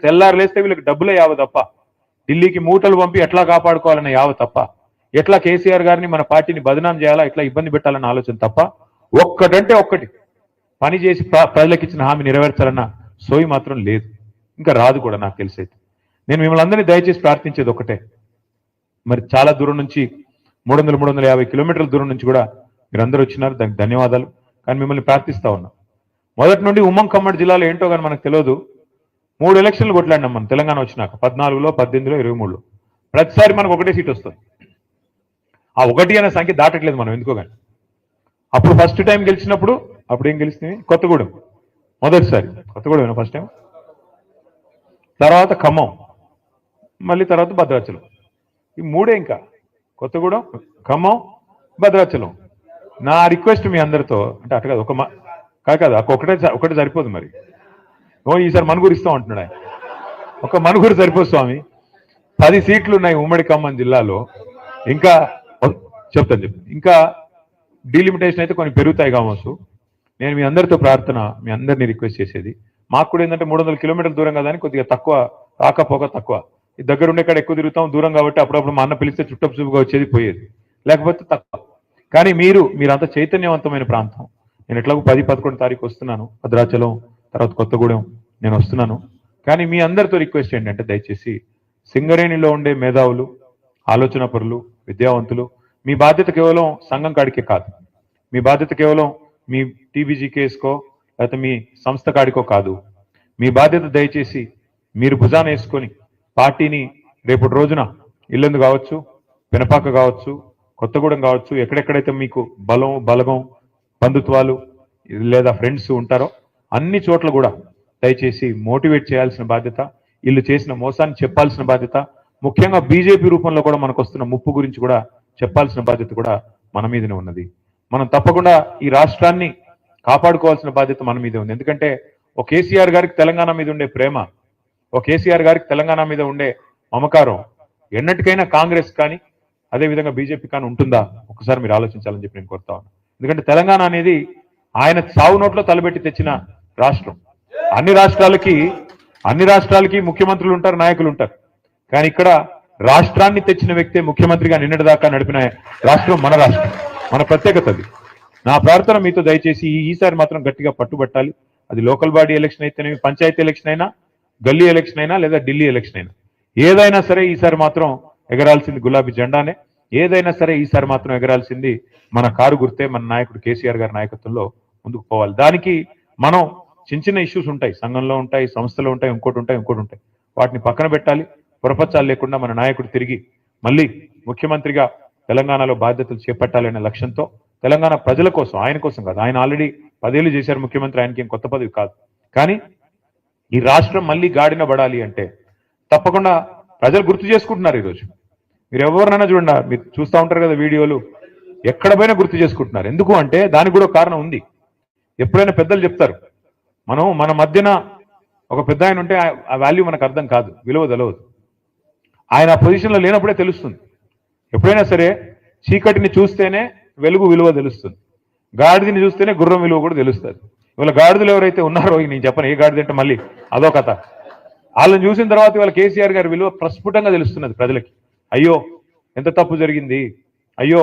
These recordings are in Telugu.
తెల్లారు లేస్తే వీళ్ళకి డబ్బులే యావ తప్ప, ఢిల్లీకి మూటలు పంపి ఎట్లా కాపాడుకోవాలన్న యావ తప్ప, ఎట్లా కేసీఆర్ గారిని మన పార్టీని బదనాం చేయాలా, ఎట్లా ఇబ్బంది పెట్టాలన్న ఆలోచన తప్ప ఒక్కటంటే ఒక్కటి పని చేసి ప్రజలకు ఇచ్చిన హామీ నెరవేర్చాలన్న సోయి మాత్రం లేదు, ఇంకా రాదు కూడా నాకు తెలిసైతే. నేను మిమ్మల్ని అందరినీ దయచేసి ప్రార్థించేది ఒకటే, మరి చాలా దూరం నుంచి 300-350 కిలోమీటర్ల దూరం నుంచి కూడా మీరందరూ వచ్చినారు, దానికి ధన్యవాదాలు. కానీ మిమ్మల్ని ప్రార్థిస్తా ఉన్నా, మొదటి నుండి ఉమ్మడి ఖమ్మం జిల్లాలో ఏంటో కానీ మనకు తెలియదు, 3 ఎలక్షన్లు కొట్లాడినాం మనం తెలంగాణ వచ్చినాక, 14లో, 18లో, 23లో. ప్రతిసారి మనకు ఒకటే సీట్ వస్తుంది. ఆ ఒకటి అనే సంఖ్య దాటట్లేదు మనం ఎందుకో కానీ. అప్పుడు ఫస్ట్ టైం గెలిచినప్పుడు అప్పుడు ఏం గెలిచింది, కొత్తగూడెం మొదటిసారి, కొత్తగూడెం ఫస్ట్ టైం, తర్వాత ఖమ్మం, మళ్ళీ తర్వాత భద్రాచలం. ఈ మూడే, ఇంకా కొత్తగూడెం, ఖమ్మం, భద్రాచలం. నా రిక్వెస్ట్ మీ అందరితో, అంటే అటు కాదు, కాదు ఒకటే సరిపోదు మరి. ఈసారి మనుగురు ఇస్తాం అంటున్నాడు ఆయన, ఒక మనుగురు సరిపోదు స్వామి. 10 సీట్లు ఉన్నాయి ఉమ్మడి ఖమ్మం జిల్లాలో, ఇంకా చెప్తాను ఇంకా డీలిమిటేషన్ అయితే కొన్ని పెరుగుతాయి కావచ్చు. నేను మీ అందరితో ప్రార్థన, మీ అందరినీ రిక్వెస్ట్ చేసేది, మాకు కూడా ఏంటంటే 300 కిలోమీటర్ల దూరం కదా అని కొద్దిగా తక్కువ రాకపోక తక్కువ, ఈ దగ్గర ఉండే కాడ ఎక్కువ తిరుగుతాం, దూరం కాబట్టి అప్పుడప్పుడు మా అన్న పిలిస్తే చుట్టపు చూపుగా వచ్చేది పోయేది, లేకపోతే తక్కువ. కానీ మీరంతా చైతన్యవంతమైన ప్రాంతం. నేను ఎట్లాగో 10-11 తారీఖు వస్తున్నాను, భద్రాచలం తర్వాత కొత్తగూడెం నేను వస్తున్నాను. కానీ మీ అందరితో రిక్వెస్ట్ ఏంటంటే దయచేసి సింగరేణిలో ఉండే మేధావులు, ఆలోచన పరులు, విద్యావంతులు, మీ బాధ్యత కేవలం సంఘం కాడికే కాదు, మీ బాధ్యత కేవలం మీ టీబీజీ కేసుకో లేకపోతే మీ సంస్థ కాడికో కాదు. మీ బాధ్యత దయచేసి మీరు భుజాన వేసుకొని పార్టీని రేపటి రోజున ఇల్లందు కావచ్చు, పెనపాక కావచ్చు, కొత్తగూడెం కావచ్చు, ఎక్కడెక్కడైతే మీకు బలగం బంధుత్వాలు లేదా ఫ్రెండ్స్ ఉంటారో అన్ని చోట్ల కూడా దయచేసి మోటివేట్ చేయాల్సిన బాధ్యత, వీళ్ళు చేసిన మోసాన్ని చెప్పాల్సిన బాధ్యత, ముఖ్యంగా బీజేపీ రూపంలో కూడా మనకు వస్తున్న ముప్పు గురించి కూడా చెప్పాల్సిన బాధ్యత కూడా మన మీదనే ఉన్నది. మనం తప్పకుండా ఈ రాష్ట్రాన్ని కాపాడుకోవాల్సిన బాధ్యత మన మీదే ఉంది. ఎందుకంటే ఒక కేసీఆర్ గారికి తెలంగాణ మీద ఉండే ప్రేమ, ఒక కేసీఆర్ గారికి తెలంగాణ మీద ఉండే మమకారం ఎన్నటికైనా కాంగ్రెస్ కానీ అదేవిధంగా బీజేపీ కానీ ఉంటుందా, ఒకసారి మీరు ఆలోచించాలని చెప్పి నేను కోరుతా ఉన్నాను. ఎందుకంటే తెలంగాణ అనేది ఆయన సావు నోట్లో తలబెట్టి తెచ్చిన రాష్ట్రం. అన్ని రాష్ట్రాలకి ముఖ్యమంత్రులు ఉంటారు, నాయకులు ఉంటారు. కానీ ఇక్కడ రాష్ట్రాన్ని తెచ్చిన వ్యక్తే ముఖ్యమంత్రిగా నిన్నటి దాకా నడిపిన రాష్ట్రం మన రాష్ట్రం, మన ప్రత్యేకత అది. నా ప్రార్థన మీతో దయచేసి ఈసారి మాత్రం గట్టిగా పట్టుబట్టాలి. అది లోకల్ బాడీ ఎలక్షన్ అయితేనేమి, పంచాయతీ ఎలక్షన్ అయినా, గల్లీ ఎలక్షన్ అయినా, లేదా ఢిల్లీ ఎలక్షన్ అయినా, ఏదైనా సరే ఈసారి మాత్రం ఎగరాల్సింది గులాబీ జెండానే. ఏదైనా సరే ఈసారి మాత్రం ఎగరాల్సింది మన కారు గుర్తే, మన నాయకుడు కేసీఆర్ గారి నాయకత్వంలో ముందుకు పోవాలి. దానికి మనం చిన్న ఇష్యూస్ ఉంటాయి, సంఘంలో ఉంటాయి, సంస్థలో ఉంటాయి, ఇంకోటి ఉంటాయి, వాటిని పక్కన పెట్టాలి. పొరపచ్చాలు లేకుండా మన నాయకుడు తిరిగి మళ్ళీ ముఖ్యమంత్రిగా తెలంగాణలో బాధ్యతలు చేపట్టాలనే లక్ష్యంతో తెలంగాణ ప్రజల కోసం, ఆయన కోసం కాదు, ఆయన ఆల్రెడీ 10 ఏళ్ళు చేశారు ముఖ్యమంత్రి, ఆయనకి ఏం కొత్త పదవి కాదు. కానీ ఈ రాష్ట్రం మళ్ళీ గాడిన పడాలి అంటే తప్పకుండా ప్రజలు గుర్తు చేసుకుంటున్నారు. ఈరోజు మీరు ఎవరినైనా చూడండి, మీరు చూస్తూ ఉంటారు కదా వీడియోలు, ఎక్కడ పోయినా గుర్తు చేసుకుంటున్నారు. ఎందుకు అంటే దానికి కూడా కారణం ఉంది. ఎప్పుడైనా పెద్దలు చెప్తారు, మన మధ్యన ఒక పెద్ద ఆయన ఉంటే ఆ వాల్యూ మనకు అర్థం కాదు, విలువ తెలవదు. ఆయన ఆ పొజిషన్లో లేనప్పుడే తెలుస్తుంది. ఎప్పుడైనా సరే చీకటిని చూస్తేనే వెలుగు విలువ తెలుస్తుంది, గాడిదని చూస్తేనే గుర్రం విలువ కూడా తెలుస్తుంది. ఇవాళ గాడిదలు ఎవరైతే ఉన్నారో, నేను చెప్పను ఏ గాడిద అంటే మళ్ళీ అదో కథ, వాళ్ళని చూసిన తర్వాత ఇవాళ కేసీఆర్ గారి విలువ ప్రస్ఫుటంగా తెలుస్తున్నది ప్రజలకి. అయ్యో ఎంత తప్పు జరిగింది, అయ్యో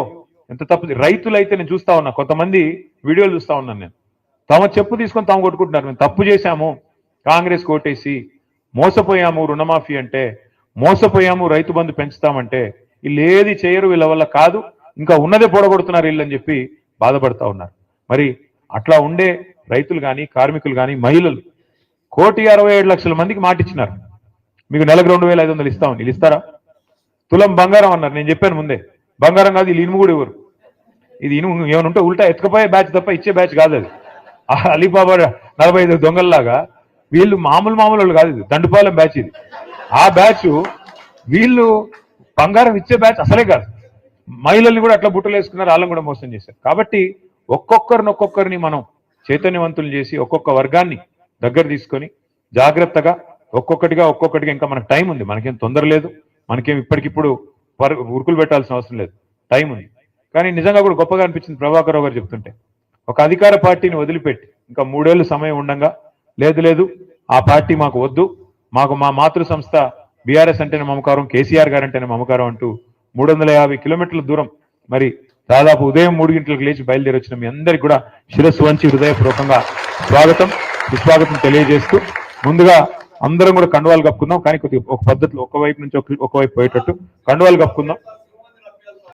ఎంత తప్పు. రైతులైతే నేను చూస్తా ఉన్నా, కొంతమంది వీడియోలు చూస్తా ఉన్నాను నేను, తమ చెప్పు తీసుకొని తాము కొట్టుకుంటున్నారు. మేము తప్పు చేశాము, కాంగ్రెస్ కోటేసి మోసపోయాము, రుణమాఫీ అంటే మోసపోయాము, రైతు బంధు పెంచుతామంటే వీళ్ళు ఏది చేయరు, వీళ్ళ వల్ల కాదు, ఇంకా ఉన్నదే పొడగొడుతున్నారు వీళ్ళు అని చెప్పి బాధపడతా ఉన్నారు. మరి అట్లా ఉండే రైతులు కానీ, కార్మికులు కానీ, మహిళలు 1,67,00,000 మందికి మాటిచ్చినారు, మీకు నెలకు 2,500 ఇస్తామని. వీళ్ళు ఇస్తారా? తులం బంగారం అన్నారు. నేను చెప్పాను ముందే, బంగారం కాదు, వీళ్ళు ఇనుము కూడా ఇవ్వరు. ఇది ఇనుము ఏమైనా ఉంటే ఉల్టా ఎత్తుకపోయే బ్యాచ్ తప్ప ఇచ్చే బ్యాచ్ కాదు అది. అలీబాబా 45 దొంగల్లాగా వీళ్ళు మామూలు వాళ్ళు కాదు, ఇది దండుపాలెం బ్యాచ్ ఇది. ఆ బ్యాచ్ వీళ్ళు బంగారం ఇచ్చే బ్యాచ్ అసలే కాదు. మహిళల్ని కూడా అట్లా బుట్టలు వేసుకున్నారు, వాళ్ళని కూడా మోసం చేశారు. కాబట్టి ఒక్కొక్కరిని మనం చైతన్యవంతులు చేసి ఒక్కొక్క వర్గాన్ని దగ్గర తీసుకొని జాగ్రత్తగా ఒక్కొక్కటిగా ఇంకా మనకు టైం ఉంది, మనకేం తొందర లేదు, మనకేం ఇప్పటికిప్పుడు ఉరుకులు పెట్టాల్సిన అవసరం లేదు, టైం ఉంది. కానీ నిజంగా కూడా గొప్పగా అనిపించింది ప్రభాకర్ రావు గారు చెప్తుంటే, ఒక అధికార పార్టీని వదిలిపెట్టి ఇంకా 3 ఏళ్ళు సమయం ఉండగా లేదు ఆ పార్టీ మాకు వద్దు, మాకు మా మాతృ సంస్థ బీఆర్ఎస్ అంటేనే మమకారం, కేసీఆర్ గారు అంటేనే మమకారం అంటూ 350 కిలోమీటర్ల దూరం మరి దాదాపు ఉదయం 3 గంటలకు లేచి బయలుదేరి వచ్చిన మీ అందరికి కూడా శిరస్సు వంచి హృదయపూర్వకంగా స్వాగతం సుస్వాగతం తెలియజేస్తూ ముందుగా అందరం కూడా కండువాలు కప్పుకుందాం. కానీ కొద్దిగా ఒక పద్ధతిలో ఒకవైపు నుంచి ఒకవైపు పోయేటట్టు కండువాలు కప్పుకుందాం.